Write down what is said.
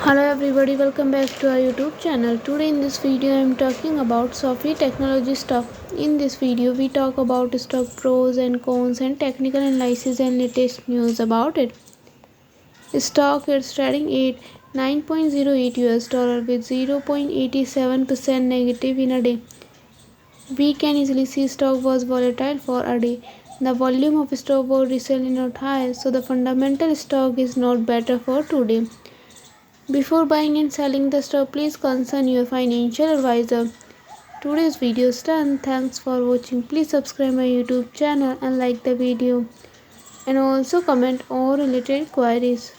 Hello everybody, welcome back to our YouTube channel. Today in this video I am talking about SOFI Technologies stock. In this video we talk about stock pros and cons and technical analysis and latest news about it. Stock is trading at 9.08 US dollar with 0.87% negative in a day. We can easily see stock was volatile for a day. The volume of stock was recently not high, so the fundamental stock is not better for today. Before buying and selling the stock, please consult your financial advisor. Today's video is done. Thanks for watching. Please subscribe my YouTube channel and like the video. And also comment all related queries.